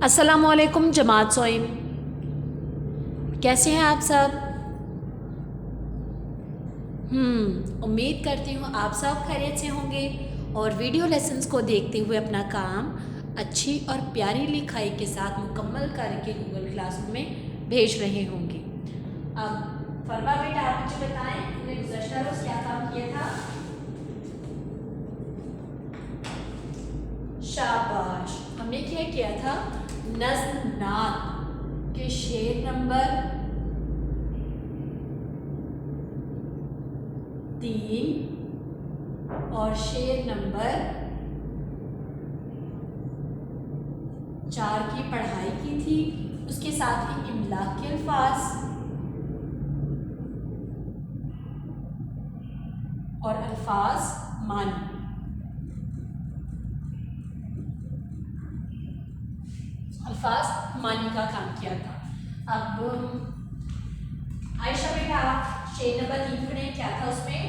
अस्सलामुअलैकुम जमात सोइम, कैसे हैं आप सब। उम्मीद करती हूँ आप सब खैरियत से होंगे और वीडियो लेसन्स को देखते हुए अपना काम अच्छी और प्यारी लिखाई के साथ मुकम्मल करके गूगल क्लासरूम में भेज रहे होंगे। अब फरवा बेटा आप मुझे बताएं, हमने गुज़श्ता रोज़ क्या काम किया था। शाबाश, हमने क्या किया था, नज़्म नात के शेर नंबर 3 और शेर नंबर 4 की पढ़ाई की थी। उसके साथ ही इमला के अल्फाज और अल्फाज मानी। अल्फाज मानी का काम किया था। अब आयशा बेटा शेर नंबर 3 पढ़े, क्या था उसमें।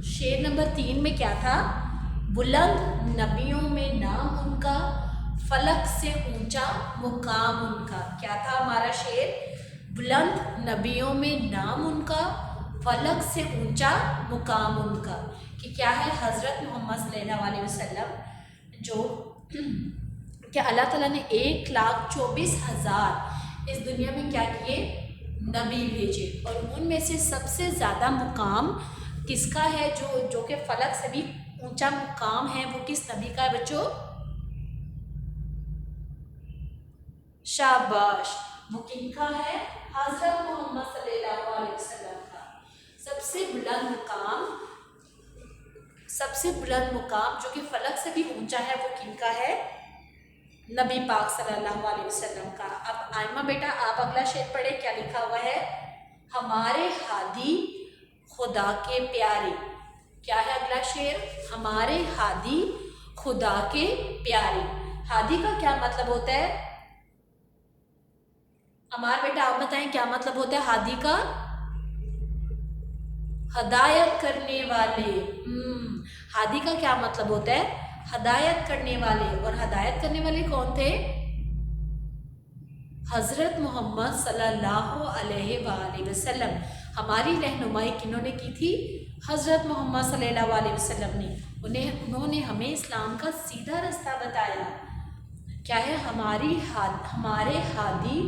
शेर नंबर 3 में क्या था, बुलंद नबियों में नाम उनका, फलक से ऊंचा मुकाम उनका। क्या था हमारा शेर, बुलंद नबियों में नाम उनका, फलक से ऊंचा मुकाम उनका। कि क्या है, हज़रत मोहम्मद सल्लल्लाहु अलैहि वसल्लम जो क्या अल्लाह ताला ने 1,24,000 इस दुनिया में क्या किए, नबी भेजे, और उनमें से सबसे ज़्यादा मुकाम किसका है, जो कि फलक से भी ऊंचा मुकाम है, वो किस नबी का है बच्चों। शाबाश, वो किनका है, हज़रत मोहम्मद सल्लल्लाहु अलैहि वसल्लम का। सबसे बुलंद मुकाम जो कि फलक से भी ऊंचा है, वो किनका है, नबी पाक सल्लल्लाहु अलैहि वसल्लम का। अब आयमा बेटा आप अगला शेर पढ़े, क्या लिखा हुआ है, हमारे हादी खुदा के प्यारे। क्या है अगला शेर, हमारे हादी खुदा के प्यारे। हादी का क्या मतलब होता है, अमार बेटा आप बताएं क्या मतलब होता है हादी का। हदायत करने वाले। हादी का क्या मतलब होता है, हदायत करने वाले। और हदायत करने वाले कौन थे, हज़रत मोहम्मद सल्लल्लाहु अलैहि वसल्लम। हमारी रहनुमाई किन्होंने की थी, हज़रत मोहम्मद सल्लल्लाहु अलैहि वसल्लम ने। उन्होंने हमें इस्लाम का सीधा रास्ता बताया। क्या है, हमारे हादी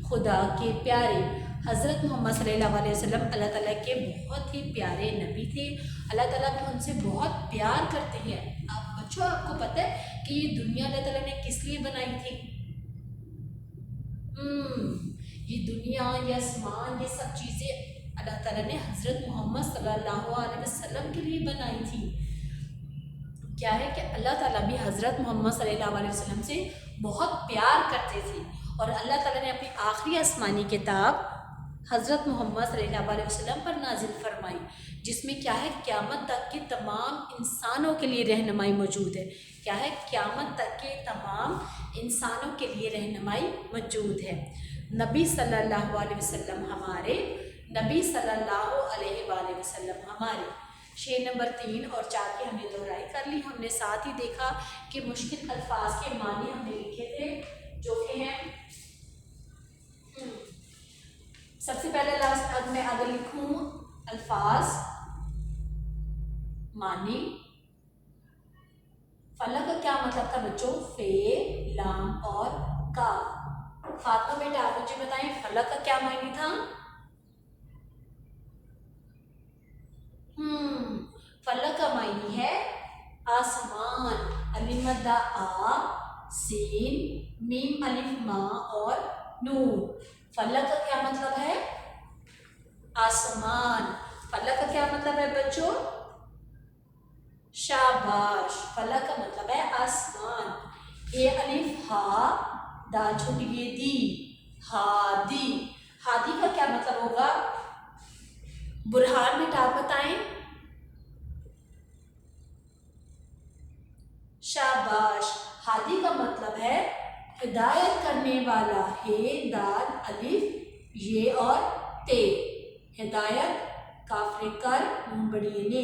खुदा के प्यारे। हज़रत मोहम्मद सल्लल्लाहु अलैहि वसल्लम अल्लाह ताला के बहुत ही प्यारे नबी थे। अल्लाह ताला भी उनसे बहुत प्यार करते हैं। आप बच्चों, आपको पता है कि ये दुनिया अल्लाह ताला ने किस लिए बनाई थी। ये दुनिया, ये आसमान, ये सब चीज़ें अल्लाह ताला ने हज़रत मोहम्मद सल्लल्लाहु अलैहि वसल्लम के लिए बनाई थी। क्या है कि अल्लाह ताला भी हज़रत मोहम्मद सल्लल्लाहु अलैहि वसल्लम से बहुत प्यार करते थे, और अल्लाह ताला ने अपनी आखिरी आसमानी किताब हज़रत मोहम्मद सल्लल्लाहु अलैहि वसल्लम पर नाजिल फरमाई, जिसमें क्या है, क़यामत तक के तमाम इंसानों के लिए रहनुमाई मौजूद है। क्या है, क़यामत तक के तमाम इंसानों के लिए रहनुमाई मौजूद है। नबी सल्लल्लाहु अलैहि वसल्लम हमारे, नबी सल्लल्लाहु अलैहि वसल्लम हमारे। शेर नंबर 3 और 4 की हमने दोहराई कर ली। हमने साथ ही देखा कि मुश्किल अल्फाज के मानी हमने लिखे थे, जो कि हैं, सबसे पहले मैं अगर लिखूं अल्फाज मानी, फलक का क्या मतलब था बच्चों, फे, लाम और का। फातिमा बेटा आप मुझे बताएं फलक का क्या मायने था। फलक का मायने है आसमान। अलिफ मद्दा आ, सीन, मीम अलिफ मा और नून। फलक का क्या मतलब है, आसमान। फलक का क्या मतलब है बच्चों, शाबाश, फलक का मतलब है आसमान। ये अलिफ हा, दाल छोटी ये दी, हादी। हादी का क्या मतलब होगा, बुरहान बेटा आप बताएं। शाबाश, हादी का मतलब है हिदायत करने वाला। हे, दाल, अलिफ, ये और ते। हिदायत, काफरे कर, नून बड़ी ने,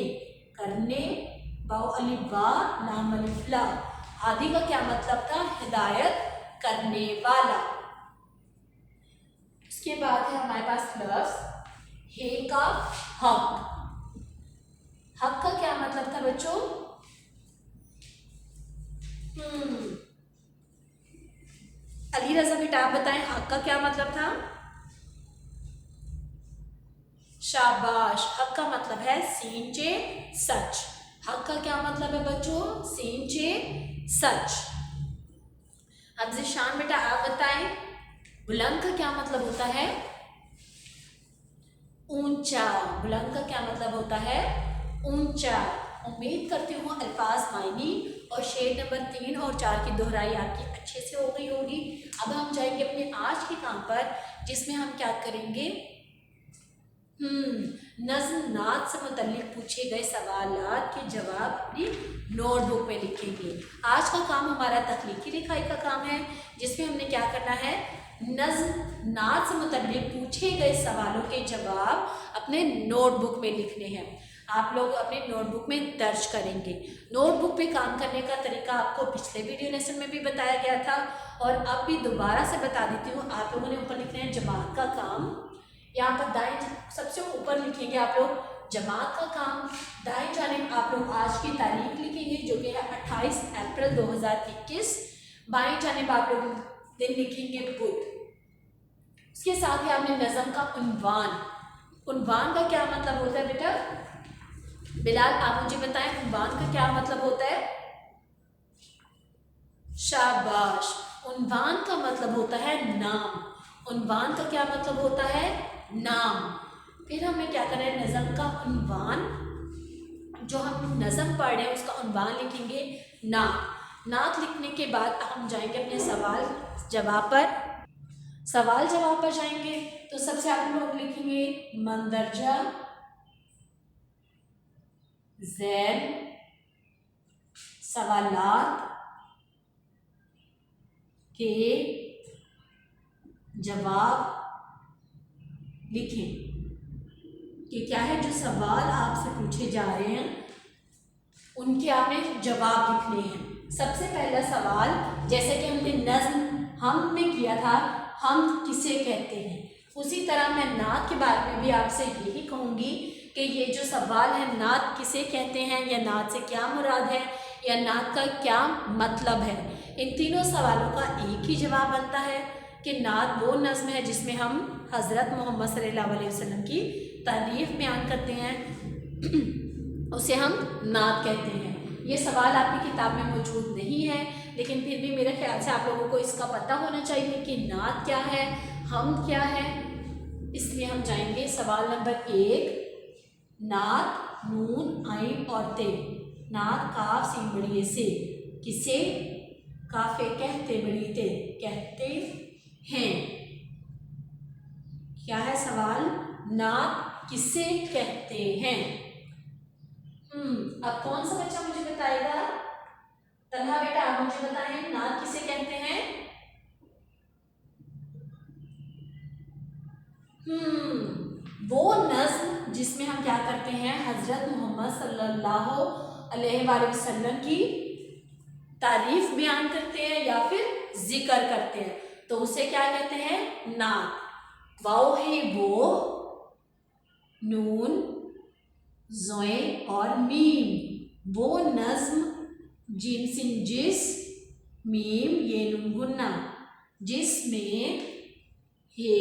करने वाओ अलिफ वा लाम अलिफ ला। हादी का क्या मतलब था? हिदायत करने वाला। उसके बाद है हमारे पास लफ्ज हे का हक। हक का क्या मतलब था बच्चों? अली रजा बेटा आप बताएं हक का क्या मतलब था? शाबाश, हक का मतलब है सींचे सच। हक का क्या मतलब है बच्चों? सींचे सच। अब जिशान बेटा आप बताएं बुलंद का क्या मतलब होता है? ऊंचा। बुलंद का क्या मतलब होता है? ऊंचा। उम्मीद करती हूँ अल्फाज मायनी और शेर नंबर 3 और 4 की दोहराई आपकी अच्छे से हो गई होगी। अब हम जाएंगे अपने आज के काम पर, जिसमें हम क्या करेंगे? नज़्म नात से मुतल्लिक पूछे गए सवालात के जवाब अपनी नोटबुक में लिखेंगे। आज का काम हमारा तख्लीकी लिखाई का काम है, जिसमें हमने क्या करना है? नज़्म नात से मुतल्लिक पूछे गए सवालों के जवाब अपने नोटबुक में लिखने हैं। आप लोग अपने नोटबुक में दर्ज करेंगे। नोटबुक पे काम करने का तरीका आपको पिछले वीडियो लेसन में भी बताया गया था और अब भी दोबारा से बता देती हूँ। आप लोगों ने ऊपर लिखना है जमात का काम। यहाँ पर दाएं सबसे ऊपर लिखेंगे आप लोग जमात का काम। दाएं जानिब आप लोग आज की तारीख लिखेंगे जो कि है 28 अप्रैल 2021। बाएं जानिब आप लोग दिन लिखेंगे बुध। उसके साथ ही आपने नज़म का उन्वान। उन्वान का क्या मतलब होता है बेटा? बिलाल आप मुझे बताएं उन्वान का क्या मतलब होता है? शाबाश, उन्वान का मतलब होता है नाम। उन्वान का क्या मतलब होता है? नाम। फिर हमें क्या करना है? नज़म का उन्वान, जो हम नज़म पढ़ रहे हैं उसका उन्वान लिखेंगे नात। नात लिखने के बाद हम जाएंगे अपने सवाल जवाब पर। सवाल जवाब पर जाएंगे तो सबसे आप लोग लिखेंगे मंदरजा ज़ैल सवालात के जवाब लिखें कि क्या है जो सवाल आपसे पूछे जा रहे हैं उनके आपने जवाब लिखने हैं। सबसे पहला सवाल, जैसे कि हमने नज़्म हम में किया था, हम किसे कहते हैं, उसी तरह मैं नात के बारे में भी आपसे यही कहूँगी कि ये जो सवाल है नात किसे कहते हैं या नात से क्या मुराद है या नात का क्या मतलब है, इन तीनों सवालों का एक ही जवाब बनता है कि नात वो नज़्म है जिसमें हम हज़रत मोहम्मद सल्लल्लाहु अलैहि वसल्लम की तारीफ़ बयान करते हैं, उसे हम नात कहते हैं। ये सवाल आपकी किताब में मौजूद नहीं है, लेकिन फिर भी मेरे ख्याल से आप लोगों को इसका पता होना चाहिए कि नात क्या है, हम क्या है। इसलिए हम जाएंगे सवाल नंबर 1। नात नून आइन और ते। नात काफ सीन बड़िए से किसे काफे कहते बड़ी ते कहते हैं। क्या है सवाल? नात किसे कहते हैं? अब कौन सा बच्चा मुझे बताएगा? तन्हा बेटा आप मुझे बताएं नात किसे कहते हैं? वो नज़्म जिसमें हम क्या करते हैं? हज़रत मोहम्मद सल्लल्लाहु अलैहि वसल्लम की तारीफ बयान करते हैं या फिर जिक्र करते हैं, तो उसे क्या कहते हैं? नात। वाओ है वो, नून ज़ोए और मीम, वो नज़्म जिम सिन जिस, मीम ये नून गुन्ना, जिसमें हे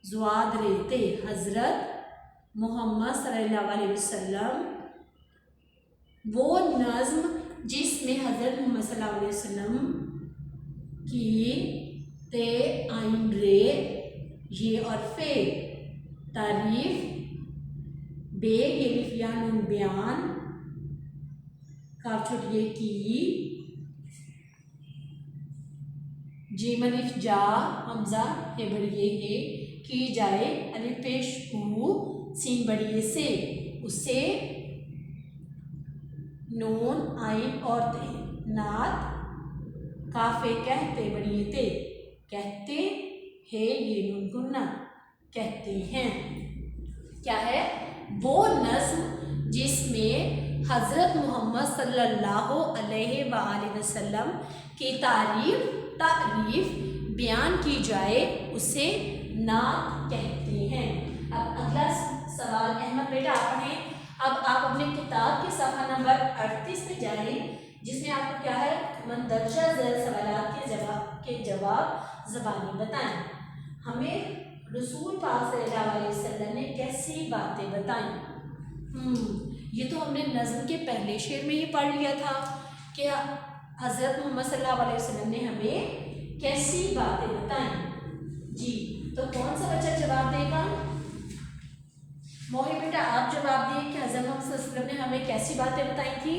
ज़्वाद रहते हज़रत मोहम्मद सल्लल्लाहु अलैहि वसल्लम, वो नज़्म जिसमें हज़रत मोहम्मद सल्लल्लाहु अलैहि वसल्लम की ते आइन रे ये और फे तारीफ बे ये लिफ या नून बयान काफ छोट ये की जीम अलिफ जा हमजा हे बड़िए हे की जाए अलिफ पेश हु सीन बड़िए से उसे नून आइन और ते नात काफे कहते बड़िए ते कहते हैं ये नून गुन्ना कहते हैं। क्या है? वो नज़्म जिसमें हज़रत मोहम्मद सल्लल्लाहु अलैहि वसल्लम की तारीफ़ बयान की जाए उसे नात कहते हैं। अब अगला सवाल अहमद बेटा आप पढ़ें। अब आप अपने किताब के सफ़ा नंबर 38 पे जाएं, जिसमें आपको क्या है, मंदरजा ज़ैल सवालात के जवाब ज़बानी बताएं। हमें रसूल पाक सल्लल्लाहु अलैहि वसल्लम ने कैसी बातें बताई। ये तो हमने नज़्म के पहले शेर में ही पढ़ लिया था कि हज़रत मोहम्मद सल्लल्लाहु अलैहि वसल्लम ने हमें कैसी बातें बताई जी। तो कौन सा बच्चा जवाब देगा? मोहित बेटा आप जवाब दिए कि हज़रत मोहम्मद सल्लल्लाहु अलैहि वसल्लम ने हमें कैसी बातें बताई थी।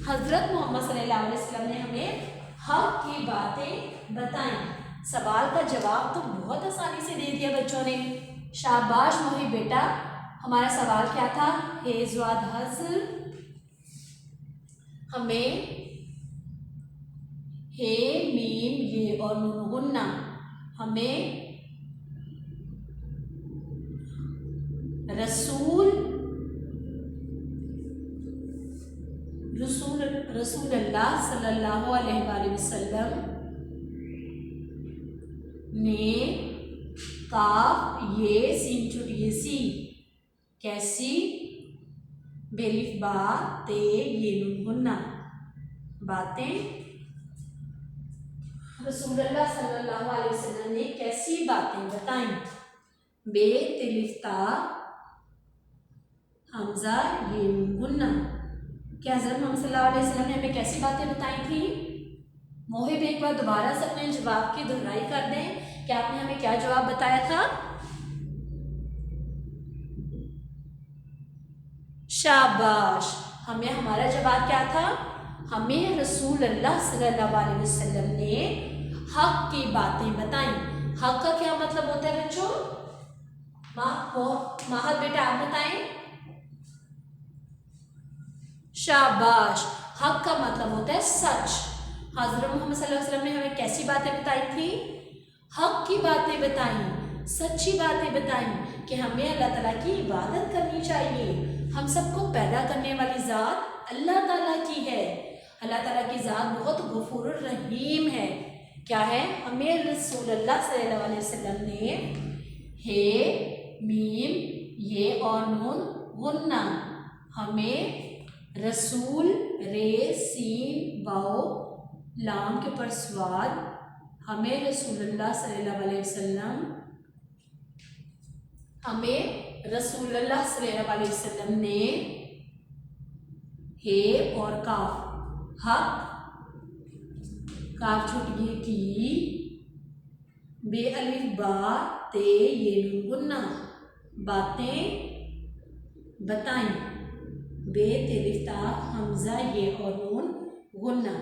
हज़रत मोहम्मद सल्लल्लाहु अलैहि वसल्लम ने हमें हक की बातें बताई। सवाल का जवाब तो बहुत आसानी से दे दिया बच्चों ने, शाबाश मोहित बेटा। हमारा सवाल क्या था? हे ज़्वाद हज़, हमें हे मीम ये और नून गुन्ना, हमें रसूलुल्लाह सल्लल्लाहु अलैहि वसल्लम ने काफ ये सीन छुटिए सी कैसी बेलिफ बा ते ये नून गुन्ना बातें रसूलुल्लाह सल्लल्लाहु अलैहि वसल्लम ने कैसी बातें बताई। बे तिलिफ्ता हमजा ये नून गुन्ना। क्या हज़रत मोहम्मद सल्लल्लाहु अलैहि वसल्लम ने हमें कैसी बातें बताई थी? मोहिब एक बार दोबारा से अपने जवाब की दोहराई कर दें कि आपने हमें क्या जवाब बताया था। शाबाश, हमें हमारा जवाब क्या था? हमें रसूलुल्लाह सल्लल्लाहु अलैहि वसल्लम ने हक की बातें बताई। हक का क्या मतलब होता है बच्चों? माहद बेटा आप बताएं। शाबाश, हक का मतलब होता है सच। हज़रत मोहम्मद सल्लल्लाहु अलैहि वसल्लम ने हमें कैसी बातें बताई थी? हक की बातें बताई, सच्ची बातें बताई कि हमें अल्लाह ताला की इबादत करनी चाहिए। हम सबको पैदा करने वाली ज़ात अल्लाह ताला की है। अल्लाह ताला की ज़ात बहुत गफूरुर रहीम है। क्या है? हमें रसूलुल्लाह सल्लल्लाहु अलैहि वसल्लम ने हे मीम ये और नून गुन्ना, हमें रसूल रे सीन वाओ लाम के ऊपर स्वाद, हमें रसूलुल्लाह सल्लल्लाहु अलैहि वसल्लम, हमें रसूलुल्लाह सल्लल्लाहु अलैहि वसल्लम ने हे और काफ हक काफ छुटिए की बे अलिफ बा ते ये नून गुन्ना बातें बताई। बे तेलिफ्ता हमजा ये और नून गुन्ना।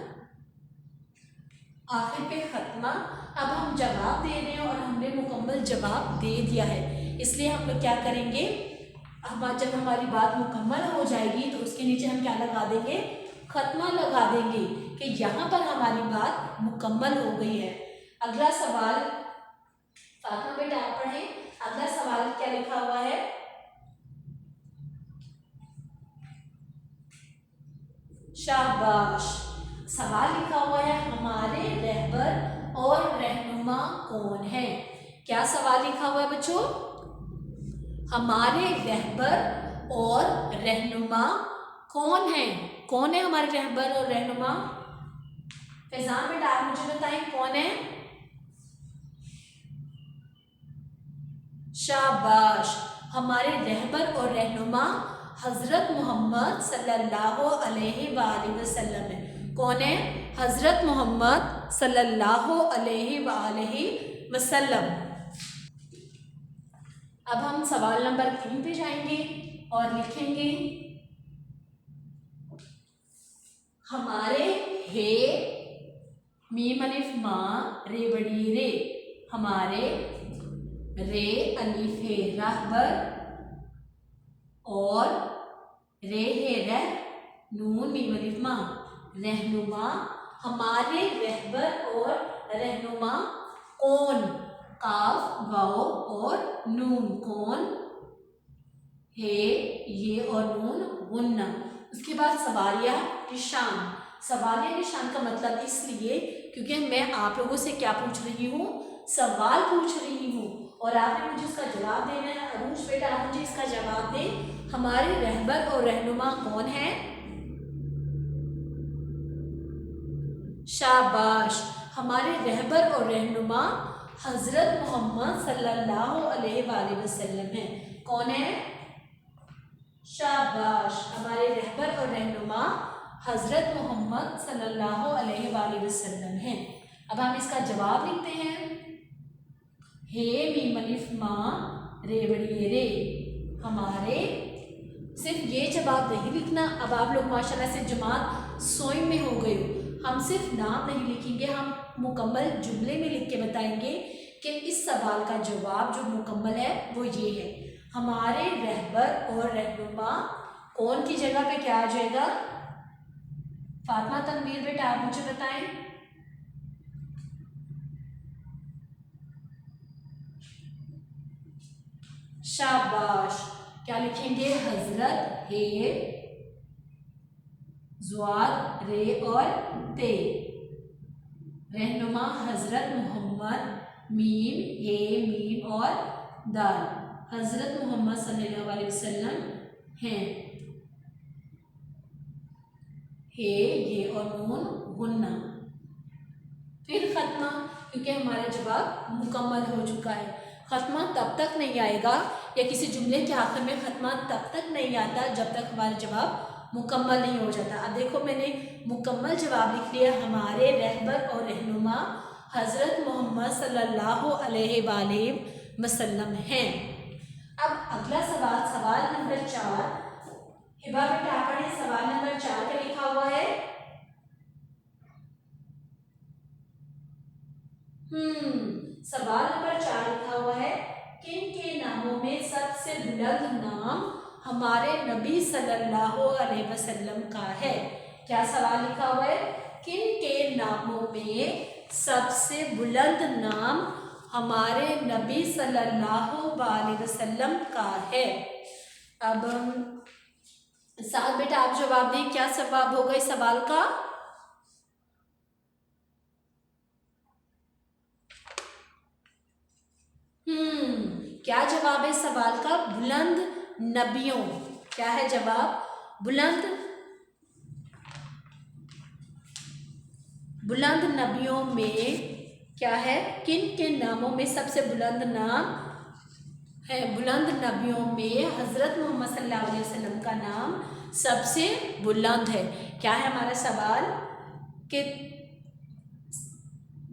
आखिर पे खत्मा। अब हम जवाब दे रहे हैं और हमने मुकम्मल जवाब दे दिया है, इसलिए हम लोग क्या करेंगे, जब हमारी बात मुकम्मल हो जाएगी तो उसके नीचे हम क्या लगा देंगे? खत्मा लगा देंगे कि यहाँ पर हमारी बात मुकम्मल हो गई है। अगला सवाल फातिमा बेटा आप पढ़ें। अगला सवाल क्या लिखा हुआ है? शाबाश, सवाल लिखा हुआ है हमारे रहबर और रहनुमा कौन है। क्या सवाल लिखा हुआ है बच्चों? हमारे रहबर और रहनुमा कौन है? कौन है हमारे रहबर और रहनुमा? फैजान बेटा आप मुझे बताएं कौन है? शाबाश, हमारे रहबर और रहनुमा हज़रत मोहम्मद सल्लल्लाहु अलैहि वसल्लम है। कौन है? हज़रत मोहम्मद सल्लल्लाहु अलैहि वसल्लम। अब हम सवाल नंबर 3 पे जाएंगे और लिखेंगे हमारे हे मीम अलिफ माँ रे बड़ी रे, हमारे रे अलिफ है रहबर और रे है रह नून मीम अलिफ माँ रहनुमा, हमारे रहबर और रहनुमा कौन? काफ वाओ और नून कौन? हे ये और नून गुन्ना। उसके बाद सवालिया निशान। सवालिया निशान का मतलब इसलिए क्योंकि मैं आप लोगों से क्या पूछ रही हूँ, सवाल पूछ रही हूँ और आपने मुझे उसका जवाब देना है। अरूज बेटा आप मुझे इसका जवाब दें, हमारे रहबर और रहनुमा कौन है? शाबाश, हमारे रहबर और रहनुमा हजरत मोहम्मद सल्लल्लाहु अलैहि वसल्लम है। कौन है? शाबाश, हमारे रहबर और रहनुमा हजरत मोहम्मद सल्लल्लाहु अलैहि वसल्लम है। अब हम इसका जवाब लिखते हैं। हे मीम अलिफ मां रे बड़ी रे। हमारे सिर्फ ये जवाब नहीं लिखना। अब आप लोग माशाल्लाह से जमात सोई में हो गए हो। हम सिर्फ नाम नहीं लिखेंगे, हम मुकम्मल जुमले में लिख के बताएंगे कि इस सवाल का जवाब जो मुकम्मल है वो ये है। हमारे रहबर और रहनुमा कौन की जगह पे क्या आ जाएगा? फातिमा तनवीर बेटा आप मुझे बताएं। शाबाश, क्या लिखेंगे? हजरत हे ज़्वाद रे और ते। रहनुमा हजरत मोहम्मद मीम हे मीम और दाल। हजरत मोहम्मद सल्लल्लाहु अलैहि वसल्लम हैं। हे ये और नून गुन्ना। फिर खत्मा, क्योंकि हमारा जवाब मुकम्मल हो चुका है। खत्मा तब तक नहीं आएगा या किसी जुमले के आखिर में खत्मा तब तक नहीं आता जब तक हमारा जवाब मुकम्मल नहीं हो जाता। अब देखो मैंने मुकम्मल जवाब लिख लिया, हमारे रहबर और रहनुमा हज़रत मोहम्मद सल्लल्लाहु अलैहि वसल्लम हैं। अब अगला सवाल, सवाल नंबर 4। हिबा बेटा आपने सवाल नंबर 4 पे लिखा हुआ है। सवाल नंबर 4 लिखा हुआ है, किन के नामों में सबसे बुलंद नाम हमारे नबी सल्लल्लाहु अलैहि वसल्लम का है? क्या सवाल लिखा हुआ है? किन के नामों में सबसे बुलंद नाम हमारे नबी सल्लल्लाहु अलैहि वसल्लम का है? अब साथ बेटा आप जवाब दें, क्या जवाब होगा इस सवाल का? क्या जवाब है सवाल का? बुलंद नबियों। क्या है जवाब? बुलंद नबियों में क्या है? किन के नामों में सबसे बुलंद नाम है? बुलंद नबियों में हजरत मोहम्मद सल्लल्लाहु अलैहि वसल्लम का नाम सबसे बुलंद है। क्या है हमारा सवाल कि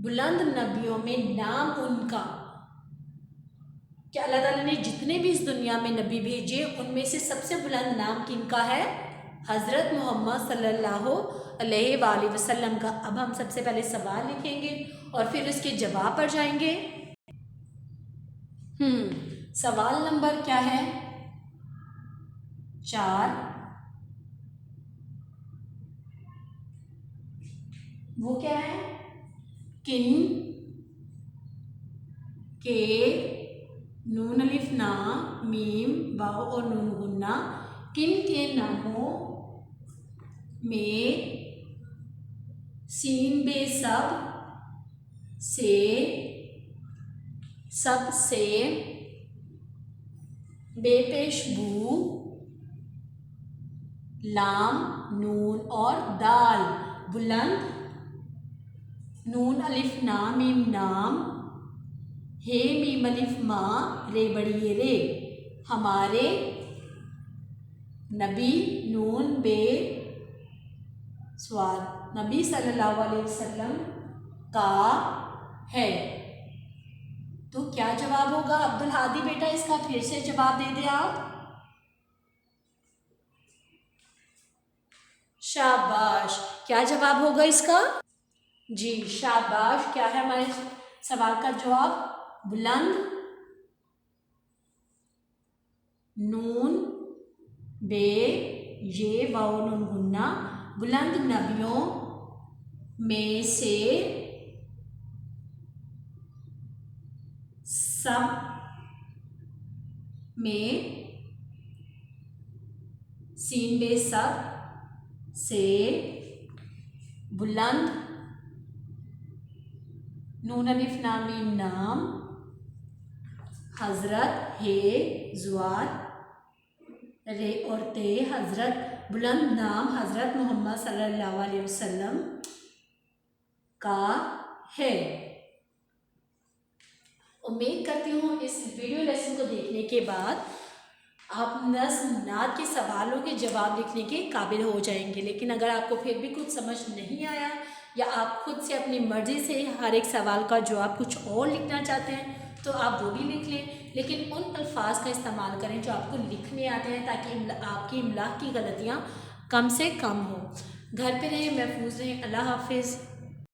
बुलंद नबियों में नाम उनका, क्या अल्लाह ताला ने जितने भी इस दुनिया में नबी भेजे उनमें से सबसे बुलंद नाम किनका है? हज़रत मोहम्मद सल्लल्लाहु अलैहि वसल्लम का। अब हम सबसे पहले सवाल लिखेंगे और फिर उसके जवाब पर जाएंगे। सवाल नंबर क्या है? 4। वो क्या है? किन के नून अलिफ ना मीम वाव और नून गुन्ना, किन के नामों में सीन बे सब से सबसे बेपेश बू लाम नून और दाल बुलंद नून अलिफ ना मीम नाम हे मीम अलिफ मां रे बड़ी रे। हमारे नबी नून बे स्वाद नबी सल्लल्लाहु अलैहि वसल्लम का है। तो क्या जवाब होगा अब्दुल हादी बेटा? इसका फिर से जवाब दे दे आप। शाबाश, क्या जवाब होगा इसका? जी शाबाश, क्या है हमारे सवाल का जवाब? बुलंद नून बे ये वाव नून गुन्ना, बुलंद नबियों में से सब में सीन बे सब से बुलंद, नून अलिफ लाम मीम नाम, हजरत हे जुआर रे और ते हजरत बुलंद नाम हजरत मोहम्मद सल्लल्लाहु अलैहि वसल्लम का है। उम्मीद करती हूँ इस वीडियो लेसन को देखने के बाद आप नज़्म नात के सवालों के जवाब लिखने के काबिल हो जाएंगे। लेकिन अगर आपको फिर भी कुछ समझ नहीं आया या आप खुद से अपनी मर्ज़ी से हर एक सवाल का जवाब कुछ और लिखना चाहते हैं तो आप वो भी लिख लें, लेकिन उन अल्फाज का इस्तेमाल करें जो आपको लिखने आते हैं, ताकि आपकी इमला की गलतियाँ कम से कम हो। घर पे रहें, महफूज रहें। अल्लाह हाफिज़।